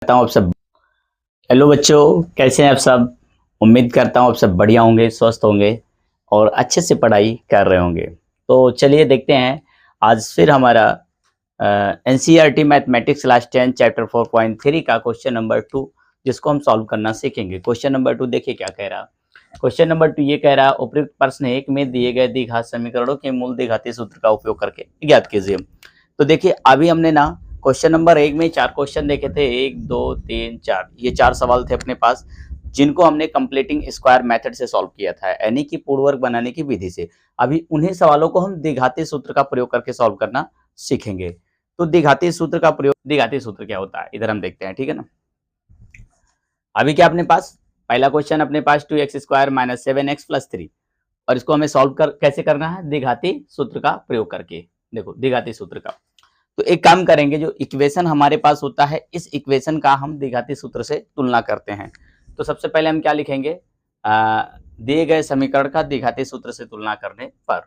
करता हूँ आप सब। हेलो बच्चों, कैसे हैं आप सब। उम्मीद करता हूँ आप सब बढ़िया होंगे, स्वस्थ होंगे और अच्छे से पढ़ाई कर रहे होंगे। तो चलिए देखते हैं आज फिर हमारा एनसीईआरटी मैथमेटिक्स क्लास 10 चैप्टर 4.3 का क्वेश्चन नंबर 2 जिसको हम सॉल्व करना सीखेंगे। क्वेश्चन नंबर 2 देखिए क्या कह रहा। क्वेश्चन नंबर 2 ये कह रहा, उपयुक्त प्रश्न 1 में दिए गए द्विघात समीकरणों के मूल द्विघाती सूत्र का उपयोग करके ज्ञात कीजिए। तो देखिए अभी हमने ना क्वेश्चन नंबर 1 में 4 क्वेश्चन देखे थे, 1 2 3 4, ये 4 सवाल थे अपने पास जिनको हमने कंप्लीटिंग स्क्वायर मेथड से सॉल्व किया था, यानी कि पूर्ण वर्ग बनाने की विधि से। अभी उन्हीं सवालों को हम द्विघाती सूत्र का प्रयोग करके सॉल्व करना सीखेंगे। तो द्विघाती सूत्र का प्रयोग, द्विघाती सूत्र क्या होता है इधर हम देखते हैं, ठीक है ना। अभी क्या अपने पास पहला क्वेश्चन अपने पास 2x² - 7x + 3 और इसको हमें सॉल्व कैसे करना है, द्विघाती सूत्र का प्रयोग करके। देखो द्विघाती सूत्र का, तो एक काम करेंगे, जो इक्वेशन हमारे पास होता है इस इक्वेशन का हम द्विघाती सूत्र से तुलना करते हैं। तो सबसे पहले हम क्या लिखेंगे, दिए गए समीकरण का द्विघाती सूत्र से तुलना करने पर,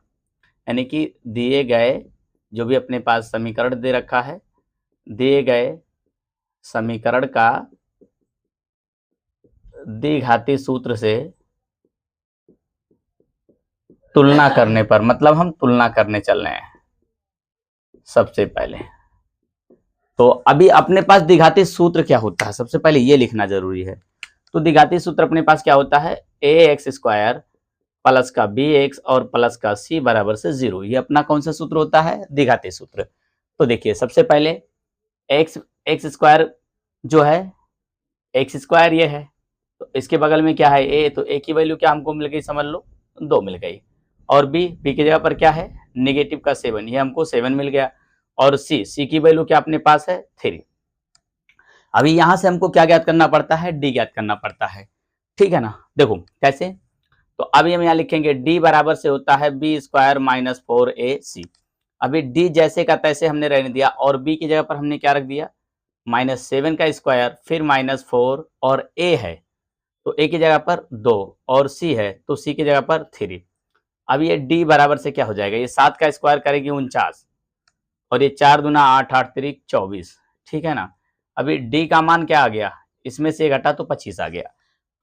यानी कि दिए गए जो भी अपने पास समीकरण दे रखा है, दिए गए समीकरण का द्विघाती सूत्र से तुलना करने पर, मतलब हम तुलना करने चल रहे हैं सबसे पहले। तो अभी अपने पास द्विघाती सूत्र क्या होता है, सबसे पहले ये लिखना जरूरी है। तो द्विघाती सूत्र अपने पास क्या होता है, ax² प्लस का bx और प्लस का c बराबर से 0। ये अपना कौन सा सूत्र होता है, द्विघाती सूत्र। तो देखिए सबसे पहले x² जो है, x² ये है, तो इसके बगल में क्या है a, तो a की वैल्यू क्या हमको मिल गई, समझ लो 2 मिल गई। और b की जगह पर क्या है, नेगेटिव का 7, ये हमको 7 मिल गया। और c की वैल्यू क्या अपने पास है 3। अभी यहां से हमको क्या ज्ञात करना पड़ता है, d ज्ञात करना पड़ता है, ठीक है ना। देखो कैसे, तो अभी हम यहाँ लिखेंगे d बराबर से होता है b² - 4ac। अभी d जैसे का तैसे हमने रहने दिया और b की जगह पर हमने क्या रख दिया, -7 का स्क्वायर, फिर -4 और a है तो a की जगह पर 2 और c है तो c की जगह पर 3। अब ये d बराबर से क्या हो जाएगा, ये 7 का स्क्वायर करेगी 49 और ये 4 दूना 8, 8 3 24, ठीक है ना। अभी d का मान क्या आ गया, इसमें से घटा तो 25 आ गया।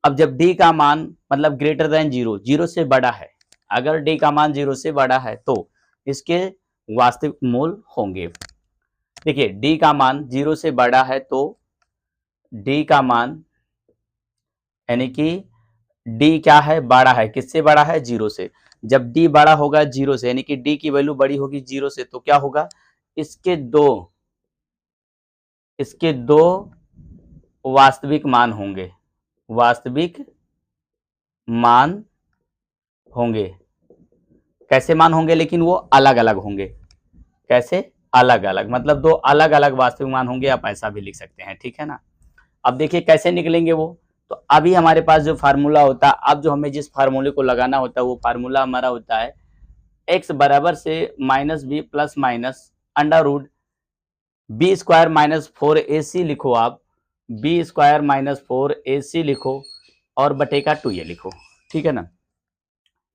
अब जब d का मान मतलब ग्रेटर देन 0, 0 से बड़ा है, अगर d का मान 0 से बड़ा है तो इसके वास्तविक मूल होंगे। देखिए d का मान 0 से बड़ा है तो d का मान, यानी कि d क्या है, बड़ा है, किससे बड़ा है, 0 से। जब d बड़ा होगा 0 से, यानी कि d की वैल्यू बड़ी होगी 0 से, तो क्या होगा, इसके दो वास्तविक मान होंगे, वास्तविक मान होंगे। कैसे मान होंगे, लेकिन वो अलग अलग होंगे। कैसे, अलग अलग, मतलब 2 अलग अलग वास्तविक मान होंगे, आप ऐसा भी लिख सकते हैं, ठीक है ना। अब देखिए कैसे निकलेंगे वो, तो अभी हमारे पास जो फार्मूला होता है, अब जो हमें जिस फार्मूले को लगाना होता है वो फार्मूला हमारा होता है x बराबर से -b plus minus under root b² - 4ac लिखो आप, b² - 4ac लिखो और बटे का 2 ये लिखो, ठीक है ना।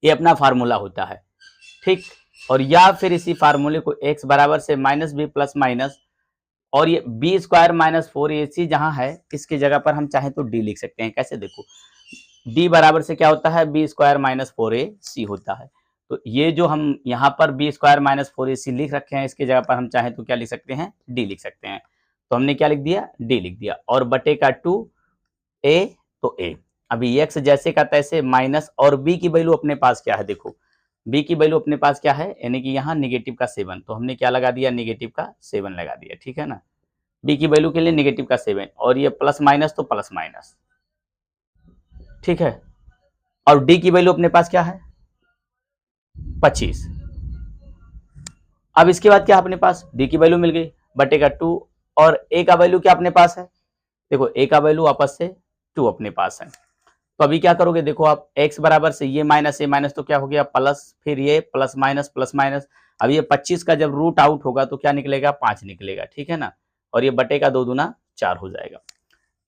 ये अपना फार्मूला होता है, ठीक। और या फिर इसी फार्मूले को x बराबर से -b प्लस माइनस और ये b² - 4ac जहां है इसकी जगह पर हम चाहें तो d लिख सकते हैं। कैसे, देखो d बराबर से क्या होता है, b² - 4ac होता है। तो ये जो हम यहाँ पर b² - 4ac लिख रखे हैं, इसकी जगह पर हम चाहें तो क्या लिख सकते हैं, d लिख सकते हैं। तो हमने क्या लिख दिया, d लिख दिया और बटे का 2 a, तो a। अभी x जैसे का तैसे माइनस और b की वैल्यू अपने पास क्या है, देखो b की वैल्यू अपने पास क्या है, यानी कि यहाँ नेगेटिव का 7, तो हमने क्या लगा दिया, नेगेटिव का 7 लगा दिया, ठीक है ना। b की वैल्यू के लिए नेगेटिव का 7 और ये प्लस माइनस तो प्लस माइनस, ठीक है। और d की वैल्यू अपने पास क्या है, 25। अब इसके बाद क्या अपने पास d की वैल्यू मिल गई बटे का 2 और a का वैल्यू क्या अपने पास है, देखो a का वैल्यू आपस से 2 अपने पास है। तो अभी क्या करोगे, देखो आप x बराबर से ये माइनस ए माइनस तो क्या हो गया प्लस, फिर ये प्लस माइनस। अब ये 25 का जब रूट आउट होगा तो क्या निकलेगा, 5 निकलेगा, ठीक है ना। और ये बटे का 2 दूना 4 हो जाएगा।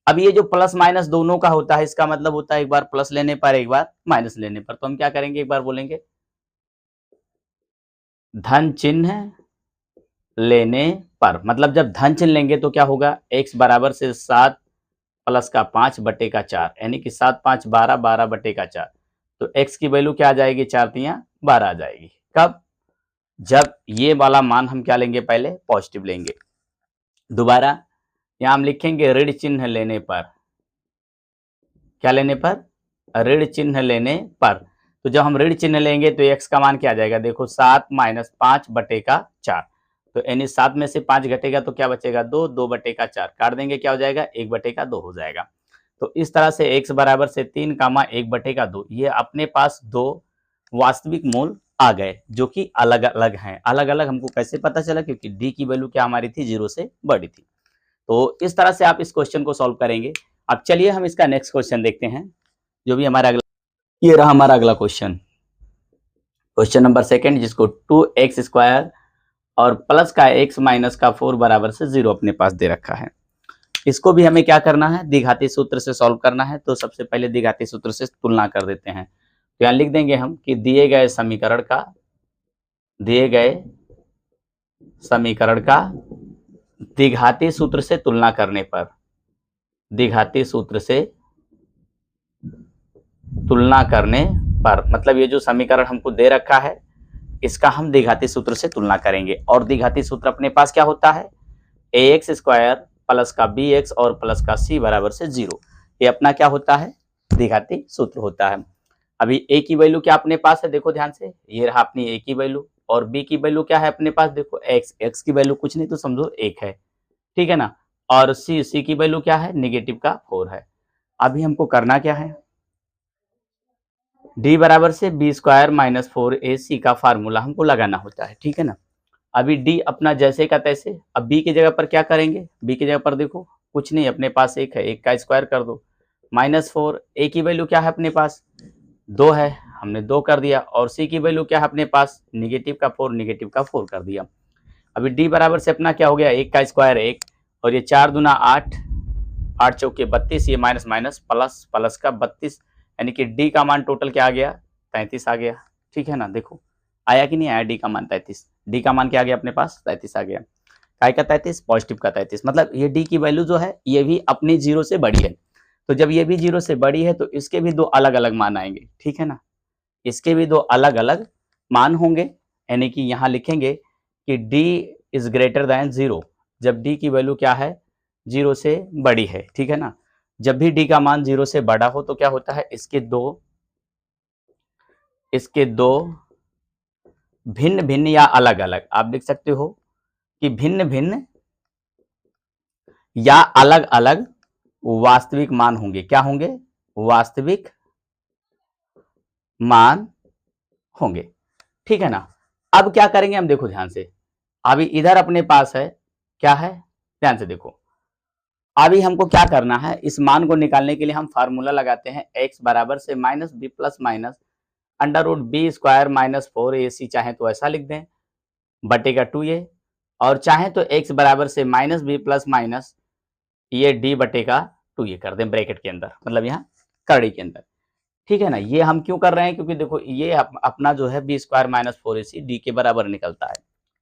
अब ये जो प्लस माइनस दोनों का होता है, इसका मतलब होता है एक बार प्लस लेने पर एक बार माइनस लेने पर। तो हम क्या करेंगे, एक बार बोलेंगे धन चिन्ह लेने पर, मतलब जब धन चिन्ह लेंगे तो क्या होगा, x बराबर से 7 प्लस का 5/4 यानी कि 7 5 12 12/4। तो x की वैल्यू क्या आ जाएगी, 4 तियां 12 आ जाएगी। कब, जब ये वाला मान हम क्या लेंगे, पहले पॉजिटिव लेंगे। दोबारा यहां हम लिखेंगे ऋण चिन्ह लेने पर, क्या लेने पर, ऋण चिन्ह लेने पर। तो जब हम ऋण चिन्ह लेंगे तो x का मान क्या आ जाएगा, देखो 7 - 5/4। तो यानी 7 में से 5 घटेगा तो क्या बचेगा, 2 2/4 काट देंगे, क्या हो जाएगा, 1/2 हो जाएगा। तो इस तरह से x बराबर से 3, 1/2 ये अपने पास दो वास्तविक मूल आ गए जो कि अलग अलग हैं। अलग अलग हमको कैसे पता चला, क्योंकि d की वैल्यू क्या हमारी थी, 0 से बड़ी थी। तो इस तरह से आप इस क्वेश्चन को सॉल्व करेंगे। अब चलिए हम इसका नेक्स्ट क्वेश्चन देखते हैं, जो भी हमारा अगला, ये रहा हमारा अगला क्वेश्चन, क्वेश्चन नंबर 2, जिसको 2x² और प्लस का x माइनस का 4 बराबर से 0 अपने पास दे रखा है। इसको भी हमें क्या करना है, द्विघाती सूत्र से सॉल्व करना है। तो सबसे पहले द्विघाती सूत्र से तुलना कर देते हैं। तो यहाँ लिख देंगे हम कि दिए गए समीकरण का द्विघाती सूत्र से तुलना करने पर, द्विघाती सूत्र से तुलना करने पर, मतलब ये जो समीकरण हमको दे रखा है इसका हम द्विघाती सूत्र से तुलना करेंगे। और द्विघाती सूत्र अपने पास क्या होता है, ax² प्लस का bx और प्लस का c बराबर से 0। ये अपना क्या होता है, द्विघाती सूत्र होता है। अभी a की वैल्यू क्या अपने पास है, देखो ध्यान से, ये रहा अपनी a की वैल्यू, और b की वैल्यू क्या है अपने पास, देखो x की वैल्यू कुछ नहीं तो समझो 1 है, ठीक है ना। और c की वैल्यू क्या है, -4 है। अभी हमको करना क्या है, d बराबर से b² - 4ac का फार्मूला हमको लगाना होता है, ठीक है ना। अभी d अपना जैसे का तैसे, अब b की जगह पर क्या करेंगे, b की जगह पर देखो कुछ नहीं, अपने पास 1 है, 1 का स्क्वायर कर दो, -4, a की वैल्यू क्या है अपने पास 2 है, हमने 2 कर दिया, और c की वैल्यू क्या है अपने पास, -4 कर दिया। अभी d बराबर से अपना क्या हो गया, 1 का स्क्वायर 1, और ये 4 दूना 8, 8 चौके 32, ये माइनस माइनस प्लस, प्लस का 32, यानी कि d का मान टोटल क्या आ गया, 33 आ गया, ठीक है ना। देखो आया कि नहीं आया, d का मान 33, d का मान क्या आ गया अपने पास, 33 आ गया। काय का 33, पॉजिटिव का 33, मतलब ये d की वैल्यू जो है ये भी अपनी 0 से बड़ी है। तो जब ये भी 0 से बड़ी है तो इसके भी दो अलग अलग मान आएंगे, ठीक है ना, इसके भी दो अलग अलग मान होंगे। यानी कि यहाँ लिखेंगे कि d इज ग्रेटर देन 0, जब d की वैल्यू क्या है, 0 से बड़ी है, ठीक है ना। जब भी d का मान 0 से बड़ा हो तो क्या होता है, इसके दो भिन्न भिन्न या अलग अलग, आप देख सकते हो कि भिन्न भिन्न या अलग अलग वास्तविक मान होंगे। क्या होंगे, वास्तविक मान होंगे, ठीक है ना। अब क्या करेंगे हम, देखो ध्यान से, अभी इधर अपने पास है क्या है, ध्यान से देखो, अभी हमको क्या करना है, इस मान को निकालने के लिए हम फार्मूला लगाते हैं, x बराबर से -b plus minus √b² - 4ac, चाहे तो ऐसा लिख दें, बटेगा 2a, और चाहे तो x बराबर से -b प्लस माइनस ये d बटेगा 2a कर दें ब्रैकेट के अंदर, मतलब यहाँ करड़ी के अंदर, ठीक है ना। ये हम क्यों कर रहे हैं, क्योंकि देखो ये अपना जो है b² - 4ac d के बराबर निकलता है,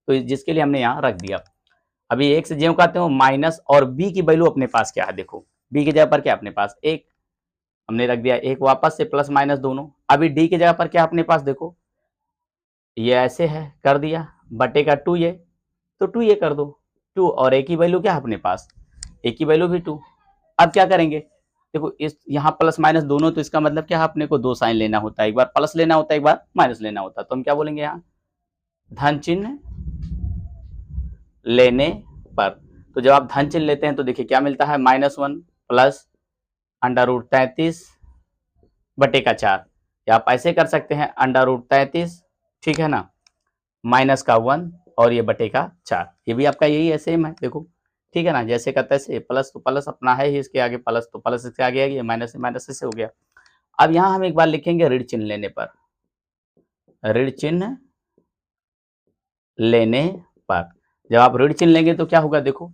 तो जिसके लिए हमने यहाँ रख दिया। अभी एक से ज्यों कहते हो माइनस, और b की वैल्यू अपने पास क्या है, देखो b की जगह पर क्या अपने पास 1, हमने रख दिया 1, वापस से प्लस माइनस दोनों। अभी d की जगह पर क्या अपने पास, देखो ये ऐसे है, कर दिया, बटेगा 2a, तो 2a कर दो 2, और a की वैल्यू क्या है अपने पास, a की वैल्यू भी 2। अब क्या करेंगे, देखो इस यहाँ प्लस माइनस दोनों, तो इसका मतलब क्या है, अपने को दो साइन लेना होता है, एक बार प्लस लेना होता है, एक बार माइनस लेना होता है। तो हम क्या बोलेंगे यहाँ, धन चिन्ह लेने पर। तो जब आप धन चिन्ह लेते हैं तो देखिए क्या मिलता है, -1 प्लस √33/4, या आप ऐसे कर सकते हैं √33, ठीक है ना, माइनस का 1 और ये बटेगा 4, ये भी आपका यही है, सेम है, देखो ठीक है ना, जैसे का तैसे, प्लस तो प्लस अपना है ही, इसके आगे प्लस तो प्लस इसके आगे आएगी, माइनस से माइनस इससे हो गया। अब यहाँ हम एक बार लिखेंगे ऋण चिन्ह लेने पर, ऋण चिन्ह लेने पर। जब आप ऋण चिन्ह लेंगे तो क्या होगा, देखो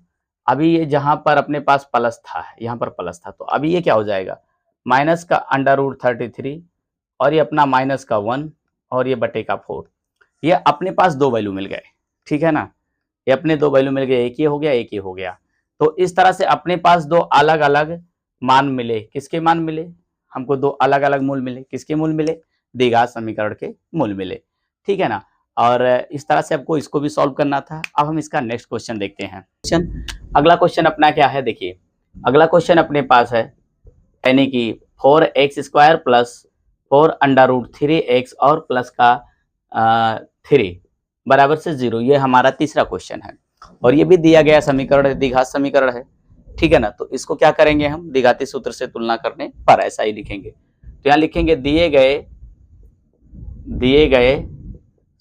अभी ये जहां पर अपने पास प्लस था, यहाँ पर प्लस था, तो अभी ये क्या हो जाएगा, माइनस का √33, और ये अपना माइनस का 1, और ये बटेगा 4। ये अपने पास दो वैल्यू मिल गए, ठीक है ना, ये अपने दो वैल्यू मिल गए, एक ये हो गया, एक ये हो गया। तो इस तरह से अपने पास दो अलग अलग मान मिले, किसके मान मिले, हमको दो अलग अलग मूल मिले, किसके मूल मिले, द्विघात समीकरण के मूल मिले, ठीक है ना। और इस तरह से आपको इसको भी सॉल्व करना था। अब हम इसका नेक्स्ट क्वेश्चन देखते हैं। अगला क्वेश्चन अपना क्या है, देखिए अगला क्वेश्चन अपने पास है, यानी कि 4x² प्लस 4√3x और प्लस का 3 बराबर से 0, ये हमारा तीसरा क्वेश्चन है और ये भी दिया गया समीकरण द्विघात समीकरण है, ठीक है ना। तो इसको क्या करेंगे हम, द्विघाती सूत्र से तुलना करने पर ऐसा ही लिखेंगे। तो यहाँ लिखेंगे दिए गए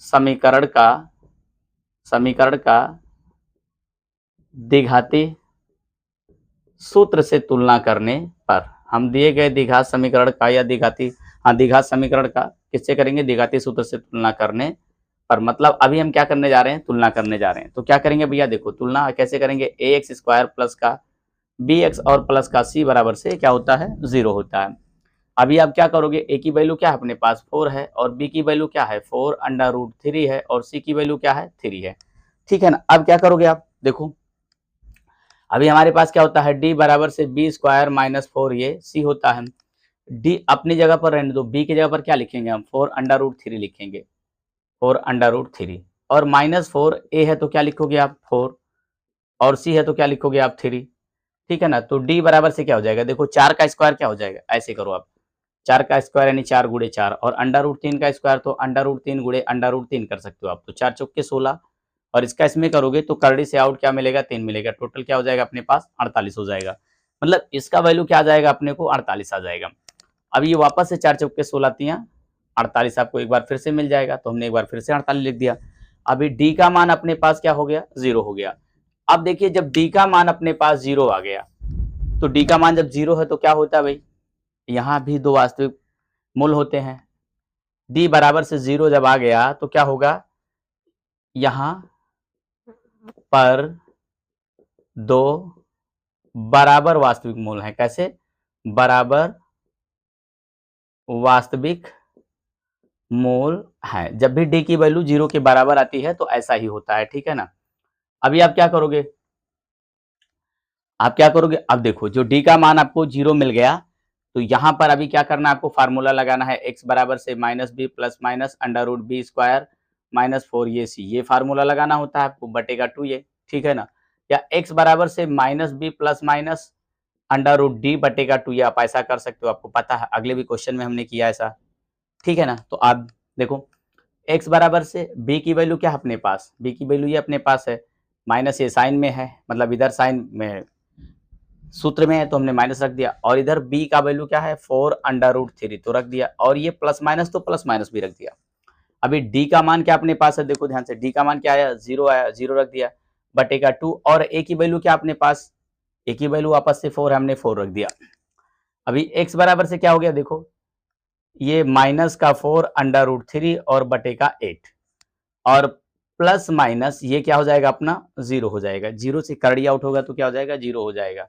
समीकरण का द्विघाती सूत्र से तुलना करने पर, हम दिए गए द्विघात समीकरण का या द्विघात समीकरण का किससे करेंगे, द्विघाती सूत्र से तुलना करने पर। मतलब अभी हम क्या करने जा रहे हैं, तुलना करने जा रहे हैं। तो क्या करेंगे भैया, देखो तुलना कैसे करेंगे, ax² प्लस का bx और प्लस का c बराबर से क्या होता है, 0 होता है। अभी आप क्या करोगे, a की वैल्यू क्या है अपने पास 4 है और b की वैल्यू क्या है 4√3 है और c की वैल्यू क्या है 3 है, ठीक है ना। अब क्या करोगे आप, देखो अभी हमारे पास क्या होता है, d बराबर से b² माइनस 4 ये c होता है। d अपनी जगह पर रहने दो, b की जगह पर क्या लिखेंगे हम 4√3 लिखेंगे, 4√3 और माइनस 4a है तो क्या लिखोगे आप 4 और c है तो क्या लिखोगे आप 3, ठीक है ना। तो d बराबर से क्या हो जाएगा, देखो 4 का स्क्वायर क्या हो जाएगा, ऐसे करो आप 4 का स्क्वायर यानी 4 गुणे 4 और √3 का स्क्वायर तो √3 गुणे √3 कर सकते हो आप। तो 4 चौके 16 और इसका इसमें करोगे तो करड़ी से आउट क्या मिलेगा, 3 मिलेगा, टोटल क्या हो जाएगा अपने पास 48 हो जाएगा। मतलब इसका वैल्यू क्या आ जाएगा अपने को 48 आ जाएगा। अब ये वापस से 4 चौके 16 तियां 48 आपको एक बार फिर से मिल जाएगा, तो हमने एक बार फिर से 48 लिख दिया। अभी डी का मान अपने पास क्या हो गया, 0 हो गया। अब देखिए जब डी का मान अपने पास 0 आ गया, तो डी का मान जब 0 है तो क्या होता है भाई, यहाँ भी दो वास्तविक मूल होते हैं। डी बराबर से 0 जब आ गया तो क्या होगा, यहाँ पर दो बराबर वास्तविक मूल हैं। कैसे, बराबर वास्तविक मूल है। जब भी डी की वैल्यू 0 के बराबर आती है तो ऐसा ही होता है, ठीक है ना। अभी आप क्या करोगे, अब देखो जो डी का मान आपको 0 मिल गया, तो यहां पर अभी क्या करना है, आपको फार्मूला लगाना है, x बराबर से -b plus minus √b² minus 4 ये c, ये फार्मूला लगाना होता है आपको, बटेगा 2 ये, ठीक है ना। या x बराबर से -b प्लस माइनस √d बटेगा 2, ये आप ऐसा कर सकते हो, आपको पता है अगले भी क्वेश्चन में हमने किया ऐसा, ठीक है ना। तो आप देखो x बराबर से b की वैल्यू क्या है अपने पास, b की वैल्यू ये अपने पास है, माइनस ये साइन में है, मतलब इधर साइन में सूत्र में है तो हमने माइनस रख दिया, और इधर b का वैल्यू क्या है 4√3 तो रख दिया, और ये प्लस माइनस तो प्लस माइनस भी रख दिया। अभी d का मान क्या अपने पास है, देखो ध्यान से, d का मान क्या आया 0 आया, 0 रख दिया बटेगा 2, और a की वैल्यू क्या अपने पास, a की वैल्यू वापस से 4 है, हमने 4 रख दिया। अभी x बराबर से क्या हो गया, देखो ये माइनस का 4√3 और बटेगा 8 और प्लस माइनस ये क्या हो जाएगा अपना 0 हो जाएगा, 0 से करड़ी आउट होगा तो क्या हो जाएगा 0 हो जाएगा।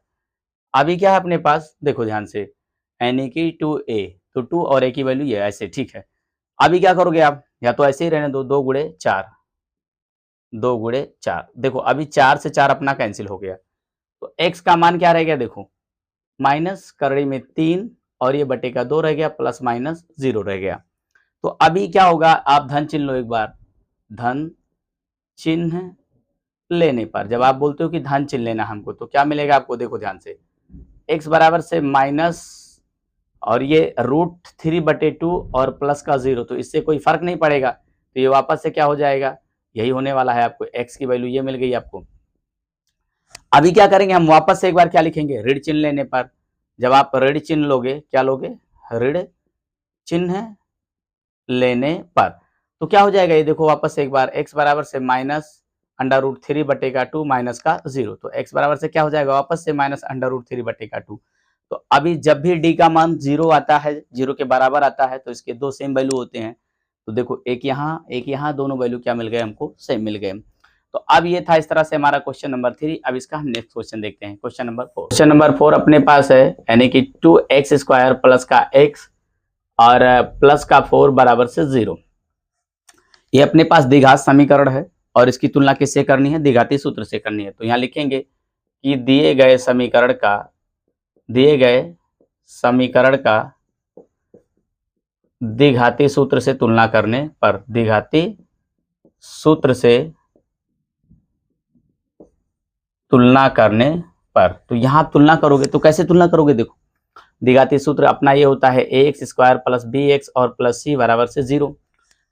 अभी क्या है अपने पास, देखो ध्यान से, यानी कि 2a, तो 2 और a की वैल्यू ये ऐसे, ठीक है। अभी क्या करोगे आप, या तो ऐसे ही रहने दो, 2 गुणे 4, 2 गुणे 4, देखो अभी 4 से 4 अपना कैंसिल हो गया, तो x का मान क्या रह गया, देखो माइनस करड़ी में 3 और ये बटे का 2 रह गया, प्लस माइनस 0 रह गया। तो अभी क्या होगा, आप धन चिन्ह लो एक बार, धन चिन्ह लेने पर, जब आप बोलते हो कि धन चिन्ह लेना हमको, तो क्या मिलेगा आपको, देखो ध्यान से, x बराबर से माइनस और ये √3/2 और प्लस का 0, तो इससे कोई फर्क नहीं पड़ेगा, तो ये वापस से क्या हो जाएगा, यही होने वाला है आपको, x की वैल्यू ये मिल गई आपको। अभी क्या करेंगे हम, वापस से एक बार क्या लिखेंगे, ऋण चिन्ह लेने पर, जब आप ऋण चिन्ह लोगे, क्या लोगे, ऋण चिन्ह लेने पर, तो क्या हो जाएगा, ये देखो वापस से एक बार, x बराबर से माइनस √3/2 माइनस का 0, तो x बराबर से क्या हो जाएगा, वापस से माइनस √3/2। तो अभी जब भी d का मान 0 आता है, 0 के बराबर आता है, तो इसके दो सेम वैल्यू होते हैं, तो देखो एक यहाँ, दोनों वैल्यू क्या मिल गए हमको, सेम मिल गए। तो अब ये था इस तरह से हमारा क्वेश्चन नंबर 3। अब इसका हम नेक्स्ट क्वेश्चन देखते हैं, क्वेश्चन नंबर 4। क्वेश्चन नंबर 4 अपने पास है, यानी कि 2x² प्लस का x और प्लस का 4 बराबर से 0। ये अपने पास द्विघात समीकरण है और इसकी तुलना किससे करनी है, द्विघाती सूत्र से करनी है। तो यहाँ लिखेंगे कि दिए गए समीकरण का दिए गए समीकरण का द्विघाती सूत्र से तुलना करने पर, द्विघाती सूत्र से तुलना करने पर, तो यहां तुलना करोगे तो कैसे तुलना करोगे? देखो, द्विघाती सूत्र अपना ये होता है ax स्क्वायर प्लस bx और प्लस c बराबर से 0।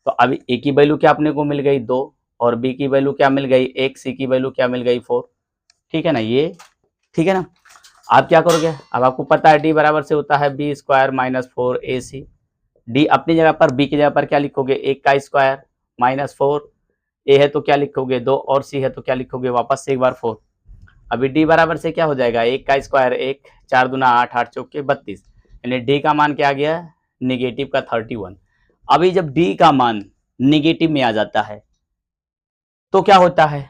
तो अभी a की वैल्यू क्या अपने को मिल गई 2 और b की वैल्यू क्या मिल गई 1, c की वैल्यू क्या मिल गई 4। ठीक है ना, ये ठीक है ना। आप क्या करोगे, अब आपको पता है d बराबर से होता है b square minus 4ac। d अपनी जगह पर, b की जगह पर क्या लिखोगे 1 का स्क्वायर माइनस 4, a है तो क्या लिखोगे 2 और c है तो क्या लिखोगे वापस से एक बार 4। अभी d बराबर से क्या हो जाएगा 1 का स्क्वायर 1, 4 दूना 8, 8 चौके 32, यानी d का मान क्या आ गया निगेटिव का 31। अभी जब d का मान निगेटिव में आ जाता है तो क्या होता है,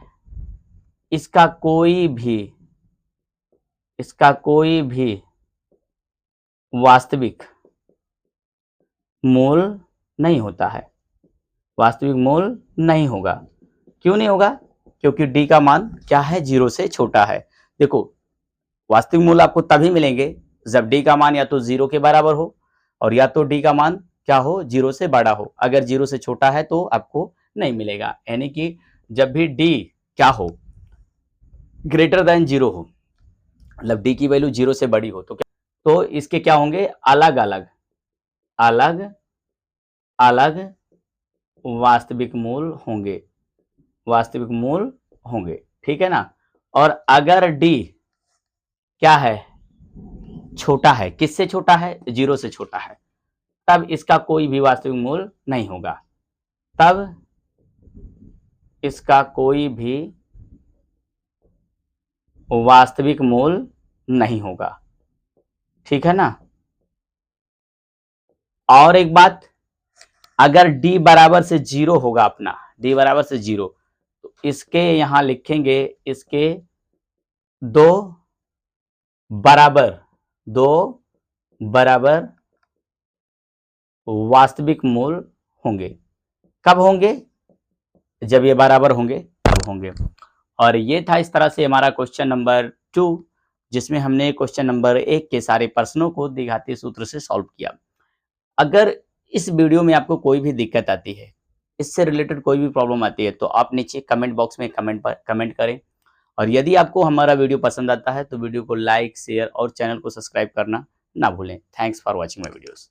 इसका कोई भी वास्तविक मूल नहीं होता है, वास्तविक मूल नहीं होगा। क्यों नहीं होगा? क्योंकि d का मान क्या है 0 से छोटा है। देखो, वास्तविक मूल आपको तभी मिलेंगे जब d का मान या तो 0 के बराबर हो और या तो d का मान क्या हो 0 से बड़ा हो। अगर 0 से छोटा है तो आपको नहीं मिलेगा, यानी कि जब भी d क्या हो ग्रेटर देन 0 हो, मतलब d की वैल्यू 0 से बड़ी हो, तो क्या, तो इसके क्या होंगे अलग अलग वास्तविक मूल होंगे, वास्तविक मूल होंगे। ठीक है ना। और अगर d क्या है छोटा है, किससे छोटा है 0 से छोटा है, तब इसका कोई भी वास्तविक मूल नहीं होगा, तब इसका कोई भी वास्तविक मूल नहीं होगा। ठीक है ना। और एक बात, अगर d बराबर से 0 होगा अपना, d बराबर से 0, तो इसके यहां लिखेंगे इसके दो बराबर वास्तविक मूल होंगे। कब होंगे? जब ये बराबर होंगे तब होंगे। और ये था इस तरह से हमारा क्वेश्चन नंबर 2, जिसमें हमने क्वेश्चन नंबर 1 के सारे प्रश्नों को द्विघाती सूत्र से सॉल्व किया। अगर इस वीडियो में आपको कोई भी दिक्कत आती है, इससे रिलेटेड कोई भी प्रॉब्लम आती है, तो आप नीचे कमेंट बॉक्स में कमेंट करें। और यदि आपको हमारा वीडियो पसंद आता है तो वीडियो को लाइक, शेयर और चैनल को सब्सक्राइब करना ना भूलें। Thanks for watching my videos.